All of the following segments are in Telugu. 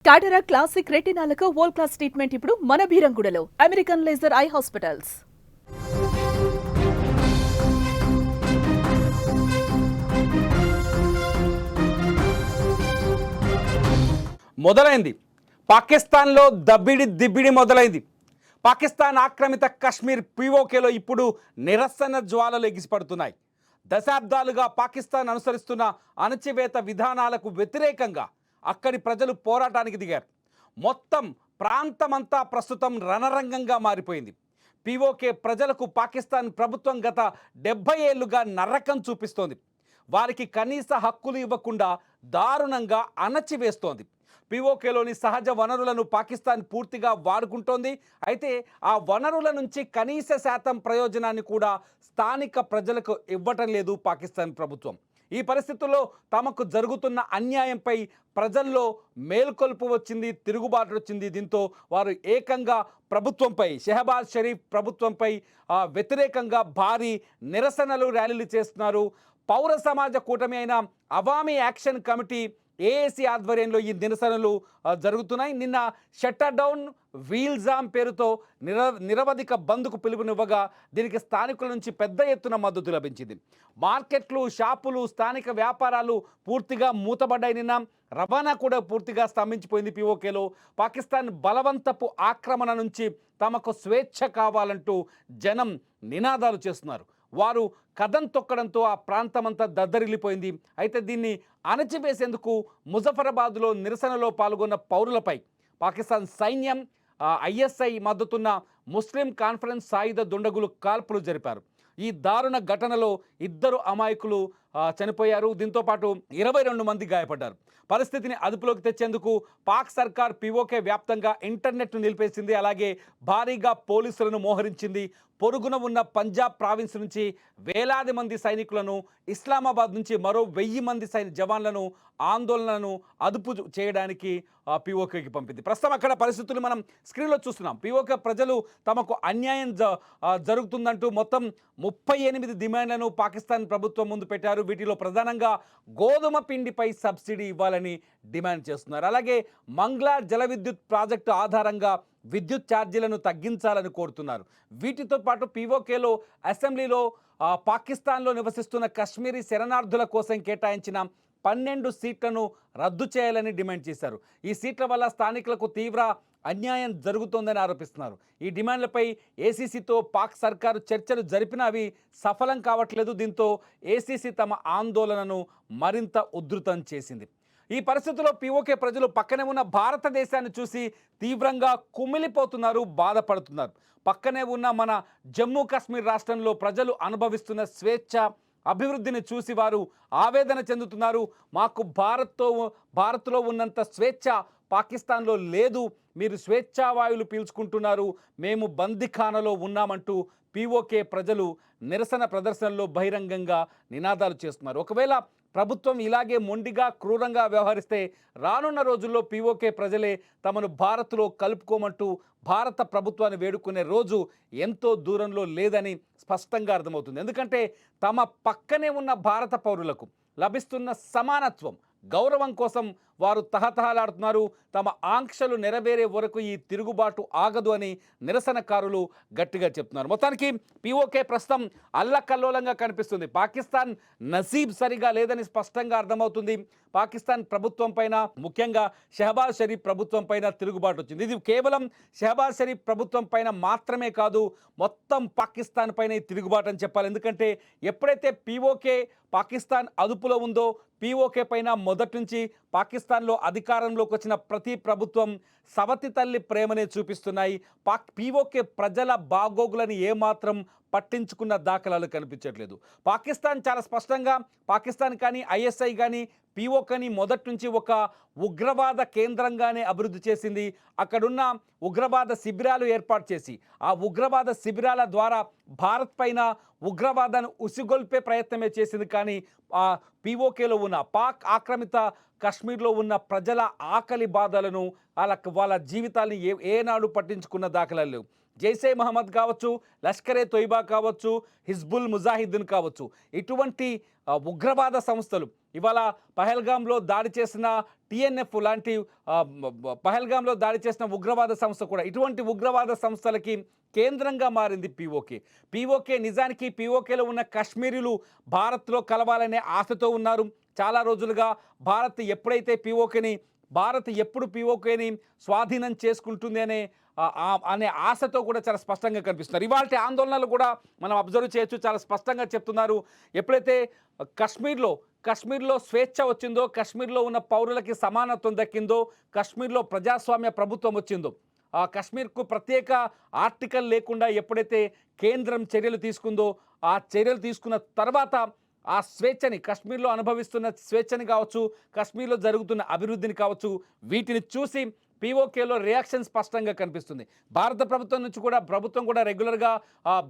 టాటరా క్లాసిక్ రెటినాలకు వరల్డ్ క్లాస్ ట్రీట్మెంట్ ఇప్పుడు మన భీరంగూడలో అమెరికన్ లేజర్ ఐ హాస్పిటల్స్. మొదలైంది పాకిస్తాన్లో దిబ్బిడి మొదలైంది. పాకిస్తాన్ ఆక్రమిత కశ్మీర్ పీఓకేలో ఇప్పుడు నిరసన జ్వాలలు ఎగిసిపడుతున్నాయి. దశాబ్దాలుగా పాకిస్తాన్ అనుసరిస్తున్న అణచివేత విధానాలకు వ్యతిరేకంగా అక్కడి ప్రజలు పోరాటానికి దిగారు. మొత్తం ప్రాంతమంతా ప్రస్తుతం రణరంగంగా మారిపోయింది. పీఓకే ప్రజలకు పాకిస్తాన్ ప్రభుత్వం గత 70 ఏళ్లుగా నరకం చూపిస్తోంది. వారికి కనీస హక్కులు ఇవ్వకుండా దారుణంగా అణచివేస్తోంది. పీఓకేలోని సహజ వనరులను పాకిస్తాన్ పూర్తిగా వాడుకుంటోంది. అయితే ఆ వనరుల నుంచి కనీస శాతం ప్రయోజనాన్ని కూడా స్థానిక ప్రజలకు ఇవ్వటం లేదు పాకిస్తాన్ ప్రభుత్వం. ఈ పరిస్థితుల్లో తమకు జరుగుతున్న అన్యాయంపై ప్రజల్లో మేల్కొల్పు వచ్చింది, తిరుగుబాటు వచ్చింది. దీంతో వారు ఏకంగా ప్రభుత్వంపై, షెహబాజ్ షరీఫ్ ప్రభుత్వంపై వ్యతిరేకంగా భారీ నిరసనలు, ర్యాలీలు చేస్తున్నారు. పౌర సమాజ కూటమి అయిన అవామీ యాక్షన్ కమిటీ ఏఏసీ ఆధ్వర్యంలో ఈ నిరసనలు జరుగుతున్నాయి. నిన్న షట్టర్ డౌన్ వీల్జామ్ పేరుతో నిరవధిక బంద్కు పిలుపునివ్వగా దీనికి స్థానికుల నుంచి పెద్ద ఎత్తున మద్దతు లభించింది. మార్కెట్లు, షాపులు, స్థానిక వ్యాపారాలు పూర్తిగా మూతబడ్డాయి. నిన్న రవాణా కూడా పూర్తిగా స్తంభించిపోయింది. పీఓకేలో పాకిస్తాన్ బలవంతపు ఆక్రమణ నుంచి తమకు స్వేచ్ఛ కావాలంటూ జనం నినాదాలు చేస్తున్నారు. వారు కథం తొక్కడంతో ఆ ప్రాంతమంతా దద్దరిల్లిపోయింది. అయితే దీన్ని అణచివేసేందుకు ముజఫరాబాద్లో నిరసనలో పాల్గొన్న పౌరులపై పాకిస్తాన్ సైన్యం, ఐఎస్ఐ మద్దతున్న ముస్లిం కాన్ఫరెన్స్ సాయుధ దుండగులు కాల్పులు జరిపారు. ఈ దారుణ ఘటనలో 2 అమాయకులు చనిపోయారు. దీంతో పాటు 22 మంది గాయపడ్డారు. పరిస్థితిని అదుపులోకి తెచ్చేందుకు పాక్ సర్కార్ పీఓకే వ్యాప్తంగా ఇంటర్నెట్ను నిలిపేసింది. అలాగే భారీగా పోలీసులను మోహరించింది. పొరుగున ఉన్న పంజాబ్ ప్రావిన్స్ నుంచి వేలాది మంది సైనికులను, ఇస్లామాబాద్ నుంచి మరో 1000 మంది జవాన్లను ఆందోళనను అదుపు చేయడానికి పీఓకేకి పంపింది. ప్రస్తుతం అక్కడ పరిస్థితులు మనం స్క్రీన్లో చూస్తున్నాం. పీఓకే ప్రజలు తమకు అన్యాయం జరుగుతుందంటూ మొత్తం 38 డిమాండ్లను పాకిస్తాన్ ప్రభుత్వం ముందు పెట్టారు. వీటిలో ప్రధానంగా గోధుమ పిండిపై సబ్సిడీ ఇవ్వాలని డిమాండ్ చేస్తున్నారు. అలాగే మంగ్లా జల విద్యుత్ ప్రాజెక్టు ఆధారంగా విద్యుత్ ఛార్జీలను తగ్గించాలని కోరుతున్నారు. వీటితో పాటు పీఓకేలో అసెంబ్లీలో పాకిస్తాన్లో నివసిస్తున్న కశ్మీరీ శరణార్థుల కోసం కేటాయించిన 12 సీట్లను రద్దు చేయాలని డిమాండ్ చేశారు. ఈ సీట్ల వల్ల స్థానికులకు తీవ్ర అన్యాయం జరుగుతోందని ఆరోపిస్తున్నారు. ఈ డిమాండ్లపై ఏసీసీతో పాక్ సర్కారు చర్చలు జరిపినా అవి సఫలం కావట్లేదు. దీంతో ఏసీసీ తమ ఆందోళనను మరింత ఉధృతం చేసింది. ఈ పరిస్థితుల్లో పీఓకే ప్రజలు పక్కనే ఉన్న భారతదేశాన్ని చూసి తీవ్రంగా కుమిలిపోతున్నారు, బాధపడుతున్నారు. పక్కనే ఉన్న మన జమ్మూ కాశ్మీర్ రాష్ట్రంలో ప్రజలు అనుభవిస్తున్న స్వేచ్ఛ, అభివృద్ధిని చూసి వారు ఆవేదన చెందుతున్నారు. మాకు భారత్లో ఉన్నంత స్వేచ్ఛ పాకిస్తాన్లో లేదు, మీరు స్వేచ్ఛావాయువులు పీల్చుకుంటున్నారు, మేము బందిఖానలో ఉన్నామంటూ పీఓకే ప్రజలు నిరసన ప్రదర్శనలో బహిరంగంగా నినాదాలు చేస్తున్నారు. ఒకవేళ ప్రభుత్వం ఇలాగే మొండిగా, క్రూరంగా వ్యవహరిస్తే రానున్న రోజుల్లో పీఓకే ప్రజలే తమను భారత్లో కలుపుకోమంటూ భారత ప్రభుత్వాన్ని వేడుకునే రోజు ఎంతో దూరంలో లేదని స్పష్టంగా అర్థమవుతుంది. ఎందుకంటే తమ పక్కనే ఉన్న భారత పౌరులకు లభిస్తున్న సమానత్వం, గౌరవం కోసం వారు తహతహలాడుతున్నారు. తమ ఆంక్షలు నెరవేరే వరకు ఈ తిరుగుబాటు ఆగదు అని నిరసనకారులు గట్టిగా చెప్తున్నారు. మొత్తానికి పీఓకే ప్రస్తుతం అల్లకల్లోలంగా కనిపిస్తుంది. పాకిస్తాన్ నసీబ్ సరిగా లేదని స్పష్టంగా అర్థమవుతుంది. పాకిస్తాన్ ప్రభుత్వం పైన, ముఖ్యంగా షెహబాజ్ షరీఫ్ ప్రభుత్వం పైన తిరుగుబాటు వచ్చింది. ఇది కేవలం షెహబాజ్ షరీఫ్ ప్రభుత్వం పైన మాత్రమే కాదు, మొత్తం పాకిస్తాన్ పైన తిరుగుబాటు అని చెప్పాలి. ఎందుకంటే ఎప్పుడైతే పీఓకే పాకిస్తాన్ అదుపులో ఉందో, పీఓకే పైన మొదటి నుంచి పాకిస్తాన్లో అధికారంలోకి వచ్చిన ప్రతి ప్రభుత్వం సవతి తల్లి ప్రేమనే చూపిస్తున్నాయి. పీఓకే ప్రజల బాగోగులని ఏమాత్రం పట్టించుకున్న దాఖలాలు కనిపించట్లేదు. పాకిస్తాన్ చాలా స్పష్టంగా, పాకిస్తాన్ కానీ ఐఎస్ఐ కానీ పీఓకేని మొదటి నుంచి ఒక ఉగ్రవాద కేంద్రంగానే అభివృద్ధి చేసింది. అక్కడున్న ఉగ్రవాద శిబిరాలు ఏర్పాటు చేసి ఆ ఉగ్రవాద శిబిరాల ద్వారా భారత్ పైన ఉగ్రవాదాన్ని ఉసిగొల్పే ప్రయత్నమే చేసింది. కానీ ఆ పీఓకేలో ఉన్న పాక్ ఆక్రమిత కశ్మీర్లో ఉన్న ప్రజల ఆకలి బాధలను వాళ్ళ జీవితాన్ని ఏనాడు పట్టించుకున్న దాఖలాలు లేవు. జైసే మహమ్మద్ కావచ్చు, లష్కరే తొయిబా కావచ్చు, హిజ్బుల్ ముజాహిద్దీన్ కావచ్చు, ఇటువంటి ఉగ్రవాద సంస్థలు ఇవాళ పహల్గామ్లో దాడి చేసిన టిఎన్ఎఫ్ లాంటి పహల్గామ్లో దాడి చేసిన ఉగ్రవాద సంస్థ కూడా ఇటువంటి ఉగ్రవాద సంస్థలకి కేంద్రంగా మారింది పీఓకే. నిజానికి పీఓకేలో ఉన్న కశ్మీరీలు భారత్లో కలవాలనే ఆశతో ఉన్నారు. చాలా రోజులుగా భారత్ ఎప్పుడు పీఓకేని స్వాధీనం చేసుకుంటుంది అనే ఆశతో కూడా చాలా స్పష్టంగా కనిపిస్తున్నారు. ఇవాళ ఆందోళనలు కూడా మనం అబ్జర్వ్ చేయొచ్చు. చాలా స్పష్టంగా చెప్తున్నారు. ఎప్పుడైతే కశ్మీర్లో స్వేచ్ఛ వచ్చిందో, కశ్మీర్లో ఉన్న పౌరులకి సమానత్వం దక్కిందో, కశ్మీర్లో ప్రజాస్వామ్య ప్రభుత్వం వచ్చిందో, కశ్మీర్కు ప్రత్యేక ఆర్టికల్ లేకుండా ఎప్పుడైతే కేంద్రం చర్యలు తీసుకుందో, ఆ చర్యలు తీసుకున్న తర్వాత ఆ స్వేచ్ఛని, కశ్మీర్లో అనుభవిస్తున్న స్వేచ్ఛని కావచ్చు, కశ్మీర్లో జరుగుతున్న అభివృద్ధిని కావచ్చు, వీటిని చూసి పీఓకేలో రియాక్షన్ స్పష్టంగా కనిపిస్తుంది. భారత ప్రభుత్వం కూడా రెగ్యులర్గా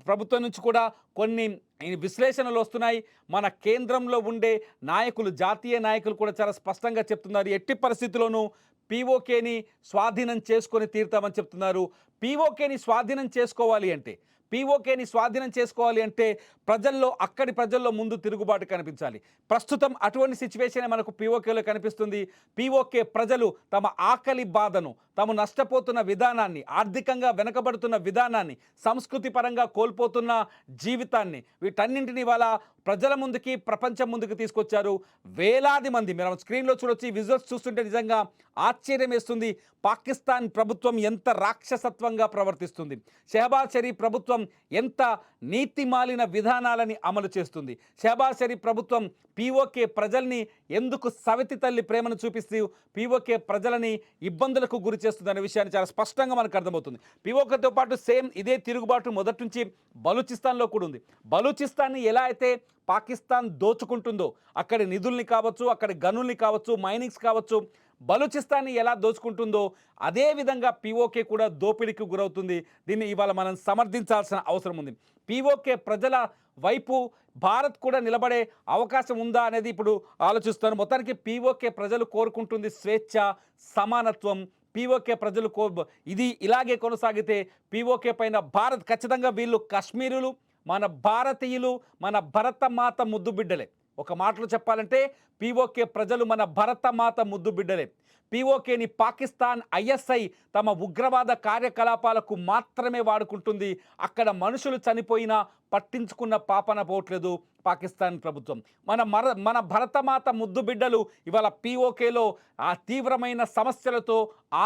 ప్రభుత్వం నుంచి కూడా కొన్ని విశ్లేషణలు వస్తున్నాయి. మన కేంద్రంలో ఉండే నాయకులు, జాతీయ నాయకులు కూడా చాలా స్పష్టంగా చెప్తున్నారు. ఎట్టి పరిస్థితుల్లోనూ పీఓకేని స్వాధీనం చేసుకొని తీరుతామని చెప్తున్నారు. పీఓకేని స్వాధీనం చేసుకోవాలి అంటే అక్కడి ప్రజల్లో ముందు తిరుగుబాటు కనిపించాలి. ప్రస్తుతం అటువంటి సిచ్యువేషన్ మనకు పీఓకేలో కనిపిస్తుంది. పీఓకే ప్రజలు తమ ఆకలి బాధను, తాము నష్టపోతున్న విధానాన్ని, ఆర్థికంగా వెనకబడుతున్న విధానాన్ని, సంస్కృతి పరంగా కోల్పోతున్న జీవితాన్ని, వీటన్నింటినీ వాళ్ళ ప్రజల ముందుకి, ప్రపంచం ముందుకు తీసుకొచ్చారు. వేలాది మంది, మీరు స్క్రీన్లో చూడొచ్చు, ఈ విజువల్స్ చూస్తుంటే నిజంగా ఆశ్చర్యం వేస్తుంది. పాకిస్తాన్ ప్రభుత్వం ఎంత రాక్షసత్వంగా ప్రవర్తిస్తుంది, షెహబాజ్ షరీఫ్ ప్రభుత్వం ఎంత నీతిమాలిన విధానాలని అమలు చేస్తుంది, షెహబాజ్ షరీఫ్ ప్రభుత్వం పీఓకే ప్రజల్ని ఎందుకు సవితి తల్లి ప్రేమను చూపిస్తూ పీఓకే ప్రజలని ఇబ్బందులకు గురి చేస్తుంది అనే విషయాన్ని చాలా స్పష్టంగా మనకు అర్థమవుతుంది. పీఓకేతో పాటు సేమ్ ఇదే తిరుగుబాటు మొదటి నుంచి బలూచిస్తాన్లో కూడా ఉంది. బలూచిస్తాన్ని ఎలా అయితే పాకిస్తాన్ దోచుకుంటుందో, అక్కడి నిధుల్ని కావచ్చు, అక్కడి గనుల్ని కావచ్చు, మైనింగ్స్ కావచ్చు, బలూచిస్తాన్ని ఎలా దోచుకుంటుందో అదేవిధంగా పీఓకే కూడా దోపిడీకి గురవుతుంది. దీన్ని ఇవాళ మనం సమర్థించాల్సిన అవసరం ఉంది. పీఓకే ప్రజల వైపు భారత్ కూడా నిలబడే అవకాశం ఉందా అనేది ఇప్పుడు ఆలోచిస్తాను. మొత్తానికి పీఓకే ప్రజలు కోరుకుంటుంది స్వేచ్ఛ, సమానత్వం. పీఓకే ప్రజలు ఇది ఇలాగే కొనసాగితే పీఓకే పైన భారత్ ఖచ్చితంగా, వీళ్ళు కశ్మీరులు మన భారతీయులు, మన భరతమాత ముద్దు బిడ్డలే. ఒక మాటలో చెప్పాలంటే పీఓకే ప్రజలు మన భరతమాత ముద్దు బిడ్డలే. పీఓకేని పాకిస్తాన్ ఐఎస్ఐ తమ ఉగ్రవాద కార్యకలాపాలకు మాత్రమే వాడుకుంటుంది. అక్కడ మనుషులు చనిపోయినా పట్టించుకున్న పాపన పోవట్లేదు పాకిస్తాన్ ప్రభుత్వం. మన భరతమాత ముద్దు బిడ్డలు ఇవాళ పీఓకేలో ఆ తీవ్రమైన సమస్యలతో,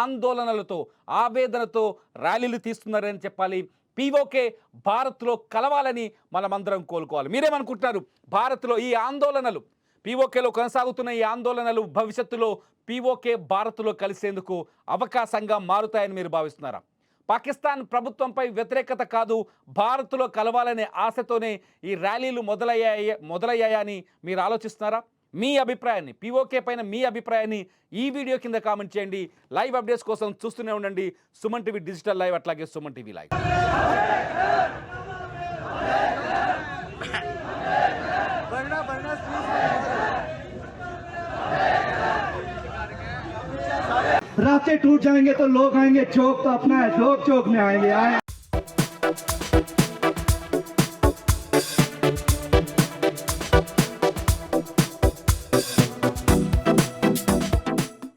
ఆందోళనలతో, ఆవేదనతో ర్యాలీలు తీస్తున్నారని చెప్పాలి. పీఓకే భారత్లో కలవాలని మనమందరం కోలుకోవాలి. మీరేమనుకుంటున్నారు? భారత్లో ఈ ఆందోళనలు, పీఓకేలో కొనసాగుతున్న ఈ ఆందోళనలు భవిష్యత్తులో పీఓకే భారత్లో కలిసేందుకు అవకాశంగా మారుతాయని మీరు భావిస్తున్నారా? పాకిస్తాన్ ప్రభుత్వంపై వ్యతిరేకత కాదు, భారత్లో కలవాలనే ఆశతోనే ఈ ర్యాలీలు మొదలయ్యాయని మీరు ఆలోచిస్తున్నారా? మీ అభిప్రాయాన్ని, పీఓకే పైన మీ అభిప్రాయాన్ని ఈ వీడియో కింద కామెంట్ చేయండి. లైవ్ అప్డేట్స్ కోసం చూస్తూనే ఉండండి సుమన్ టీవీ డిజిటల్ లైవ్, అట్లాగే సుమన్ టీవీ లైవ్. रास्ते टूट जाएंगे तो लोग आएंगे, चौक तो अपना है, लोग चौक में आएंगे।